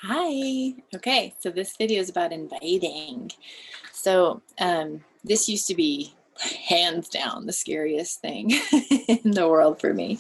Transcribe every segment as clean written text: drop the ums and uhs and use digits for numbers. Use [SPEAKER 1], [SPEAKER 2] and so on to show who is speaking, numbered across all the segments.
[SPEAKER 1] Hi. Okay, so this video is about inviting. This used to be hands down the scariest thing in the world for me.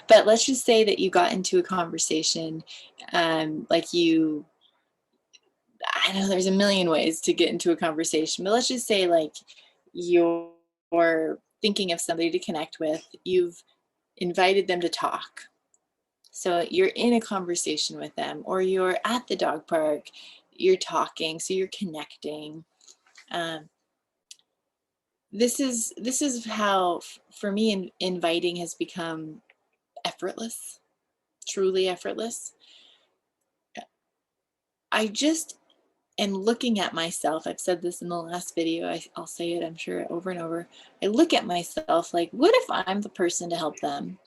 [SPEAKER 1] But let's just say that you got into a conversation, like you, I know there's a million ways to get into a conversation, but let's just say like you're thinking of somebody to connect with, you've invited them to talk. So you're in a conversation with them, or you're at the dog park, you're talking, so you're connecting. Um, this is how, for me, inviting has become effortless, truly effortless. I just am looking at myself. I've said this in the last video. I'll say it, I'm sure, over and over. I look at myself like, what if I'm the person to help them?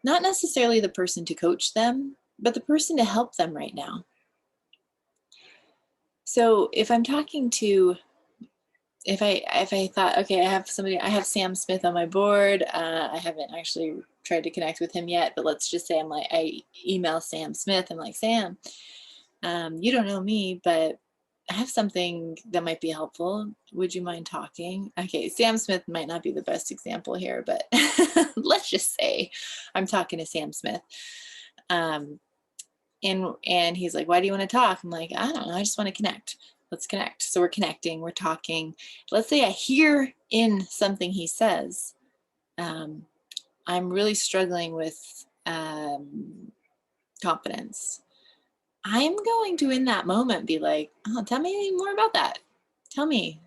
[SPEAKER 1] Not necessarily the person to coach them, but the person to help them right now. So if I'm talking to, if I thought, okay, I have Sam Smith on my board. I haven't actually tried to connect with him yet, but let's just say I email Sam Smith. I'm like, Sam, you don't know me, but I have something that might be helpful. Would you mind talking? Okay, Sam Smith might not be the best example here, but let's just say I'm talking to Sam Smith. Um, and he's like, why do you want to talk? I'm like, I don't know, I just want to connect. Let's connect. So we're connecting, we're talking. Let's say I hear in something he says, um, I'm really struggling with confidence. I'm going to, in that moment, be like, oh, tell me more about that. Tell me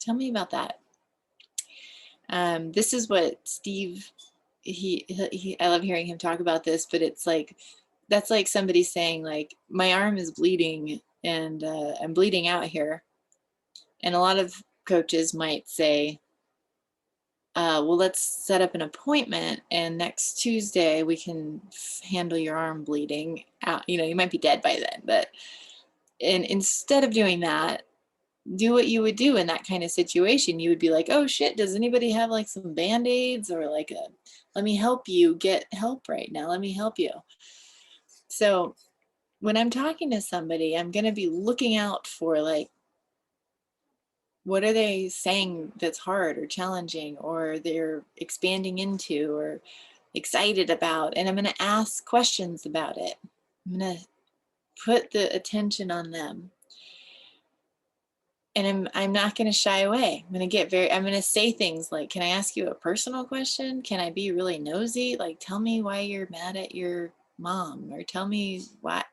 [SPEAKER 1] about that. This is what Steve, I love hearing him talk about this, but it's like, that's like somebody saying like, my arm is bleeding and I'm bleeding out here. And a lot of coaches might say, well, let's set up an appointment and next Tuesday we can handle your arm bleeding out. You might be dead by then, and instead of doing that, do what you would do in that kind of situation. You would be like, oh shit, does anybody have like some band-aids, or like let me help you get help right now. Let me help you. So when I'm talking to somebody, I'm going to be looking out for like, what are they saying that's hard or challenging, or they're expanding into, or excited about, and I'm going to ask questions about it. I'm going to put the attention on them. And I'm not going to shy away. I'm going to say things like, can I ask you a personal question? Can I be really nosy? Like, tell me why you're mad at your mom, or tell me why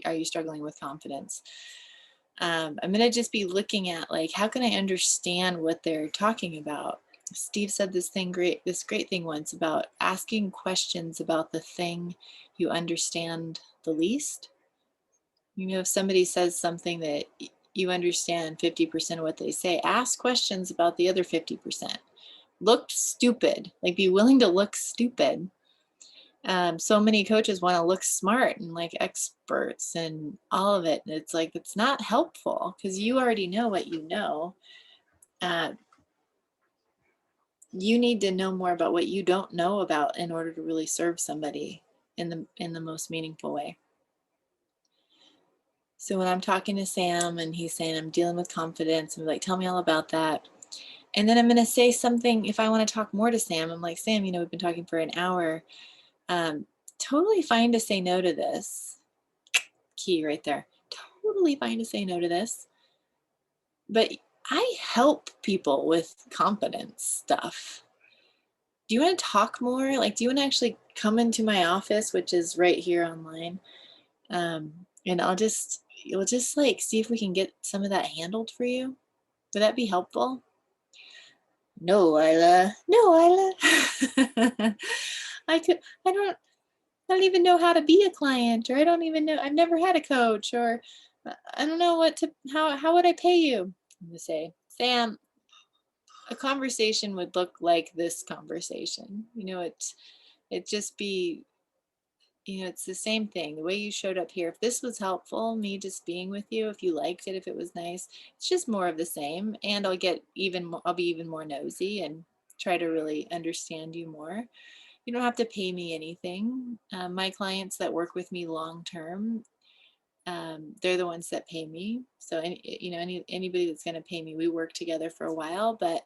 [SPEAKER 1] are you struggling with confidence? I'm going to just be looking at like, how can I understand what they're talking about? Steve said this great thing once about asking questions about the thing you understand the least. If somebody says something that you understand 50% of what they say, ask questions about the other 50%. Look stupid, like be willing to look stupid. So many coaches want to look smart and like experts and all of it. And it's like, it's not helpful because you already know what you know. You need to know more about what you don't know about in order to really serve somebody in the most meaningful way. So when I'm talking to Sam and he's saying, I'm dealing with confidence, I'm like, tell me all about that. And then I'm going to say something. If I want to talk more to Sam, I'm like, Sam, we've been talking for an hour. Totally fine to say no to this. Key right there. Totally fine to say no to this. But I help people with confidence stuff. Do you want to talk more? Like, do you want to actually come into my office, which is right here online? And you'll just like see if we can get some of that handled for you. Would that be helpful? No, Lila. No, Lila. I don't even know how to be a client, or I don't even know, I've never had a coach, or I don't know how would I pay you? I'm gonna say, Sam, a conversation would look like this conversation. It just be, it's the same thing. The way you showed up here, if this was helpful, me just being with you, if you liked it, if it was nice, it's just more of the same. And I'll be even more nosy and try to really understand you more. You don't have to pay me anything. My clients that work with me long term, They're the ones that pay me. So anybody that's going to pay me, we work together for a while, but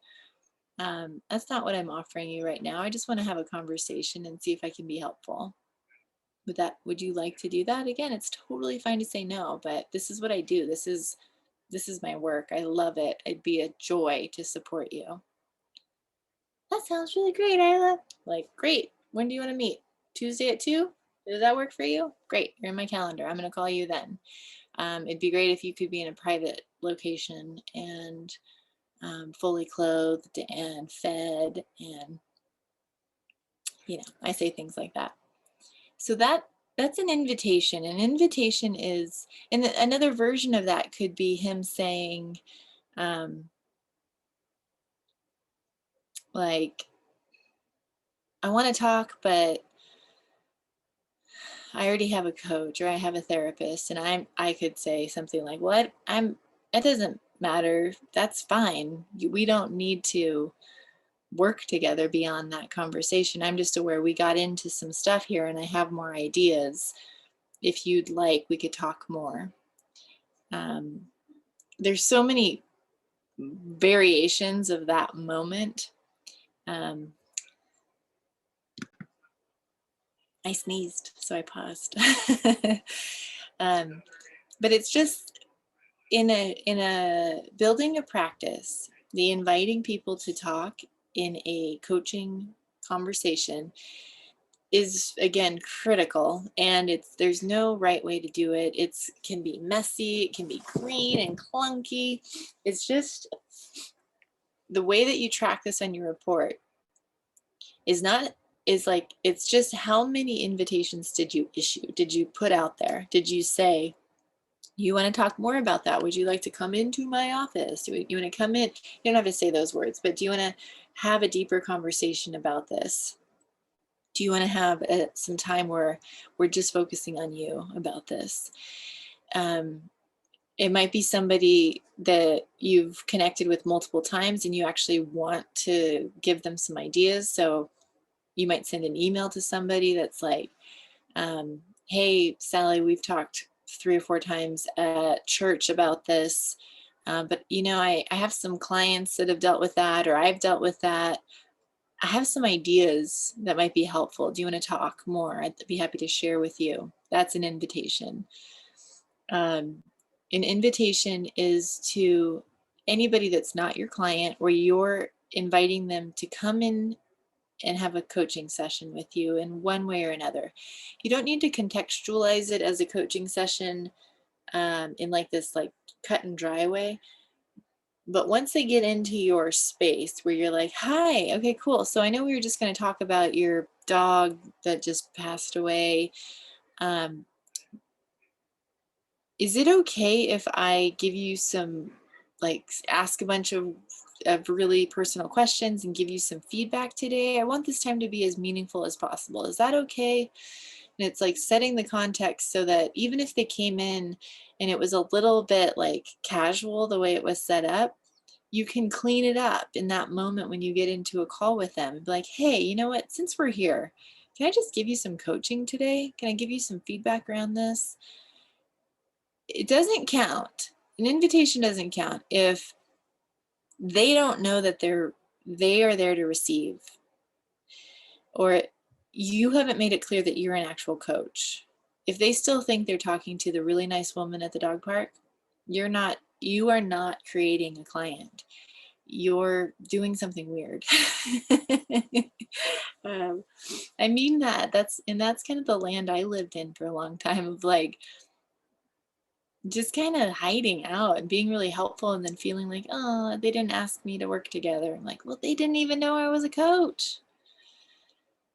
[SPEAKER 1] that's not what I'm offering you right now. I just want to have a conversation and see if I can be helpful. Would you like to do that? Again, it's totally fine to say no, but this is what I do. This is my work. I love it. It'd be a joy to support you. That sounds really great, Isla. Like, great. When do you want to meet? Tuesday at 2? Does that work for you? Great. You're in my calendar. I'm going to call you then. It'd be great if you could be in a private location and fully clothed and fed, and I say things like that. So that's an invitation. An invitation is, and another version of that could be him saying, like, I want to talk, but I already have a coach or I have a therapist. And I could say something like, well, it doesn't matter. That's fine. We don't need to work together beyond that conversation. I'm just aware we got into some stuff here and I have more ideas. If you'd like, we could talk more. There's so many variations of that moment. I sneezed, so I paused. But it's just in a building a practice, the inviting people to talk in a coaching conversation is, again, critical, and there's no right way to do it. It can be messy, it can be green and clunky. It's just the way that you track this on your report it's just how many invitations did you issue? Did you put out there? Did you say, you want to talk more about that? Would you like to come into my office? Do you want to come in? You don't have to say those words, but do you want to have a deeper conversation about this? Do you want to have some time where we're just focusing on you about this? It might be somebody that you've connected with multiple times and you actually want to give them some ideas. So you might send an email to somebody that's like, hey, Sally, we've talked 3 or 4 times at church about this, but I have some clients that have dealt with that, or I've dealt with that. I have some ideas that might be helpful. Do you want to talk more? I'd be happy to share with you. That's an invitation. An invitation is to anybody that's not your client, where you're inviting them to come in and have a coaching session with you in one way or another. You don't need to contextualize it as a coaching session in like this like cut and dry way. But once they get into your space where you're like, hi, okay, cool. So I know we were just going to talk about your dog that just passed away. Is it okay if I give you some, like, ask a bunch of really personal questions and give you some feedback today? I want this time to be as meaningful as possible. Is that okay? And it's like setting the context so that even if they came in and it was a little bit like casual the way it was set up, you can clean it up in that moment when you get into a call with them. Be like, hey, you know what? Since we're here, can I just give you some coaching today? Can I give you some feedback around this? It doesn't count. An invitation doesn't count if they don't know that they are there to receive, or you haven't made it clear that you're an actual coach. If they still think they're talking to the really nice woman at the dog park, you are not creating a client. You're doing something weird. I mean that's kind of the land I lived in for a long time, of like just kind of hiding out and being really helpful and then feeling like, oh, they didn't ask me to work together. I'm like, well, they didn't even know I was a coach.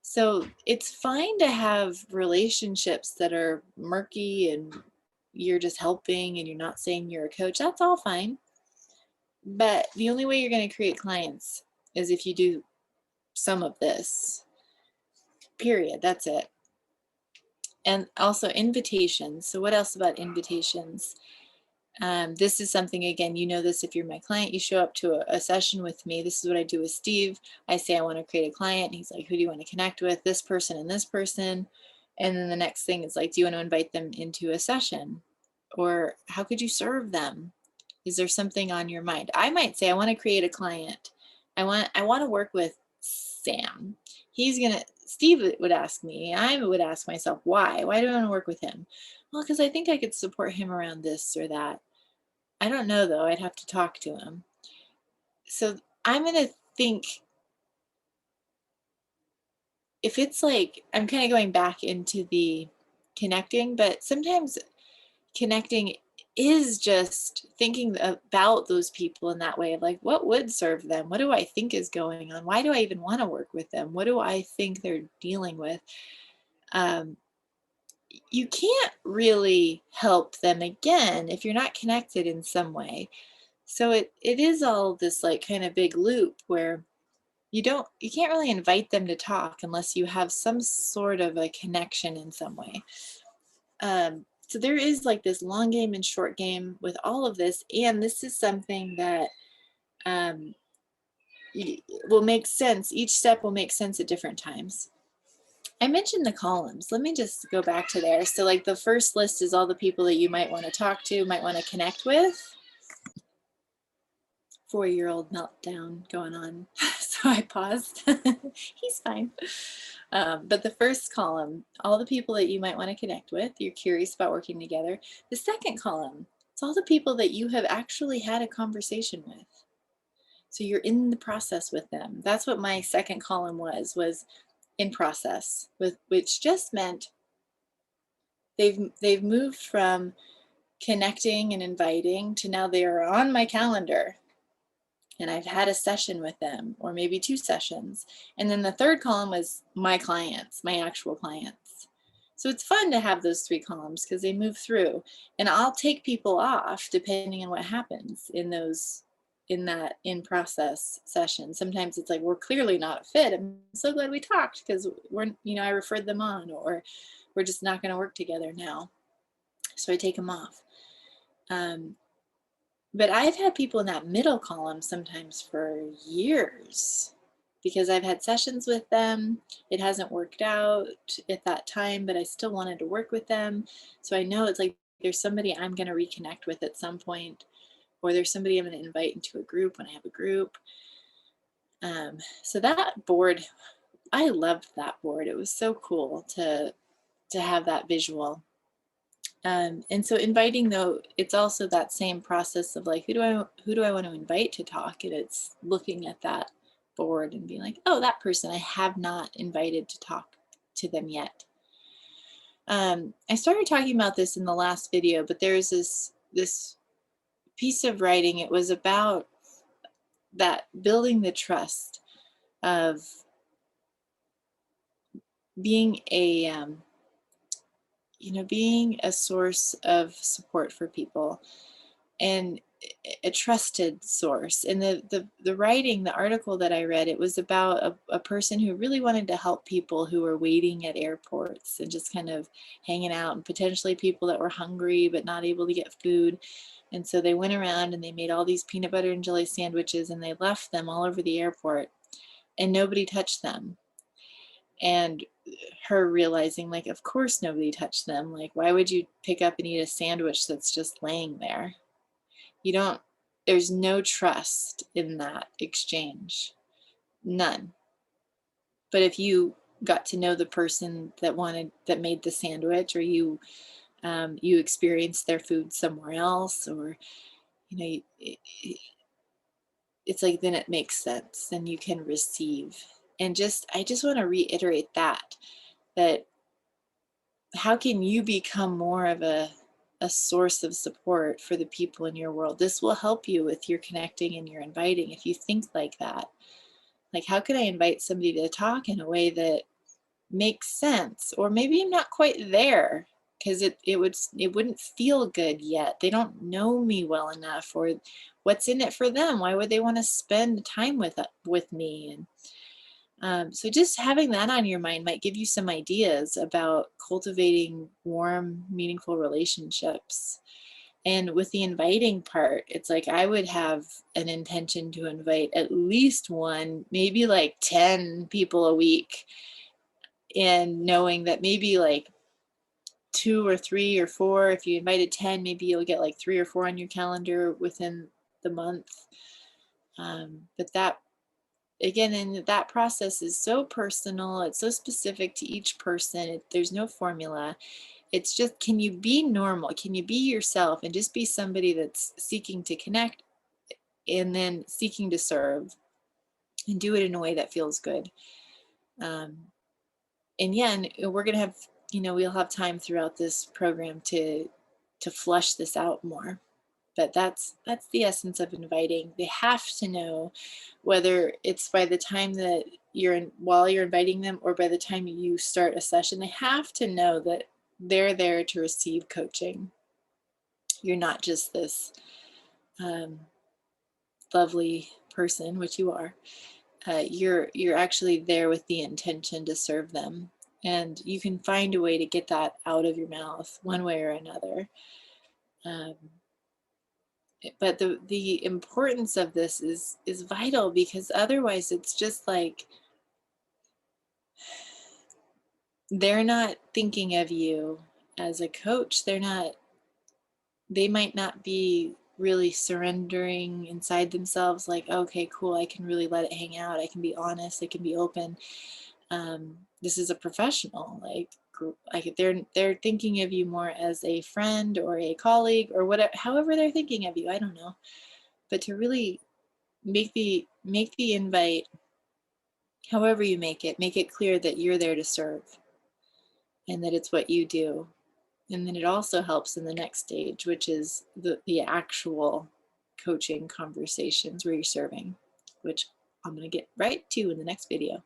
[SPEAKER 1] So it's fine to have relationships that are murky and you're just helping and you're not saying you're a coach. That's all fine. But the only way you're going to create clients is if you do some of this, period. That's it. And also invitations. So what else about invitations? This is something, again, this if you're my client, you show up to a session with me. This is what I do with Steve. I say, I want to create a client. He's like, who do you want to connect with? This person and this person. And then the next thing is like, do you want to invite them into a session? Or how could you serve them? Is there something on your mind? I might say, I want to create a client. I want to work with Sam. Steve would ask me, I would ask myself, why? Why do I want to work with him? Well, because I think I could support him around this or that. I don't know though, I'd have to talk to him. So I'm going to think, if it's like, I'm kind of going back into the connecting, but sometimes connecting is just thinking about those people in that way of like, what would serve them? What do I think is going on? Why do I even want to work with them? What do I think they're dealing with? You can't really help them again if you're not connected in some way. So it is all this like kind of big loop where you can't really invite them to talk unless you have some sort of a connection in some way. So there is like this long game and short game with all of this. And this is something that will make sense. Each step will make sense at different times. I mentioned the columns. Let me just go back to there. So like the first list is all the people that you might want to talk to, might want to connect with. 4-year-old meltdown going on. So I paused. He's fine. But the first column, all the people that you might want to connect with, you're curious about working together. The second column, it's all the people that you have actually had a conversation with. So you're in the process with them. That's what my second column was in process, which just meant they've moved from connecting and inviting to now they are on my calendar. And I've had a session with them, or maybe 2 sessions. And then the third column was my clients, my actual clients. So it's fun to have those 3 columns because they move through. And I'll take people off depending on what happens in that in-process session. Sometimes it's like, we're clearly not a fit. I'm so glad we talked because I referred them on, or we're just not going to work together now. So I take them off. But I've had people in that middle column sometimes for years because I've had sessions with them. It hasn't worked out at that time, but I still wanted to work with them. So I know it's like there's somebody I'm going to reconnect with at some point, or there's somebody I'm going to invite into a group when I have a group. So that board, I loved that board. It was so cool to have that visual. And so inviting, though, it's also that same process of like, who do I want to invite to talk? And it's looking at that board and being like, oh, that person I have not invited to talk to them yet. I started talking about this in the last video, but there's this piece of writing. It was about that building the trust of being being a source of support for people, and a trusted source. And the writing, the article that I read, it was about a person who really wanted to help people who were waiting at airports and just kind of hanging out, and potentially people that were hungry but not able to get food. And so they went around and they made all these peanut butter and jelly sandwiches, and they left them all over the airport, and nobody touched them. And her realizing, like, of course nobody touched them. Like, why would you pick up and eat a sandwich that's just laying there? There's no trust in that exchange. None. But if you got to know the person that made the sandwich, or you experienced their food somewhere else, or, it's like, then it makes sense, and you can receive. And I just want to reiterate that how can you become more of a source of support for the people in your world? This will help you with your connecting and your inviting. If you think like that, like, how could I invite somebody to talk in a way that makes sense? Or maybe I'm not quite there because it wouldn't feel good yet. They don't know me well enough, or what's in it for them? Why would they want to spend time with me? And so just having that on your mind might give you some ideas about cultivating warm, meaningful relationships. And with the inviting part, it's like I would have an intention to invite at least one, maybe like 10 people a week, and knowing that maybe like 2 or 3 or 4. If you invited 10, maybe you'll get like 3 or 4 on your calendar within the month. But that, again, and that process is so personal. It's so specific to each person. There's no formula. It's just, can you be normal? Can you be yourself and just be somebody that's seeking to connect and then seeking to serve, and do it in a way that feels good. And yeah, and we're going to have, we'll have time throughout this program to flush this out more. But that's the essence of inviting. They have to know, whether it's by the time that while you're inviting them, or by the time you start a session, they have to know that they're there to receive coaching. You're not just this lovely person, which you are. You're actually there with the intention to serve them, and you can find a way to get that out of your mouth one way or another. But the importance of this is vital, because otherwise it's just like they're not thinking of you as a coach. They might not be really surrendering inside themselves, like, okay, cool, I can really let it hang out, I can be honest, I can be open. This is a professional, like they're thinking of you more as a friend or a colleague or whatever, however they're thinking of you, I don't know. But to really make the invite, however you make it clear that you're there to serve and that it's what you do. And then it also helps in the next stage, which is the actual coaching conversations where you're serving, which I'm going to get right to in the next video.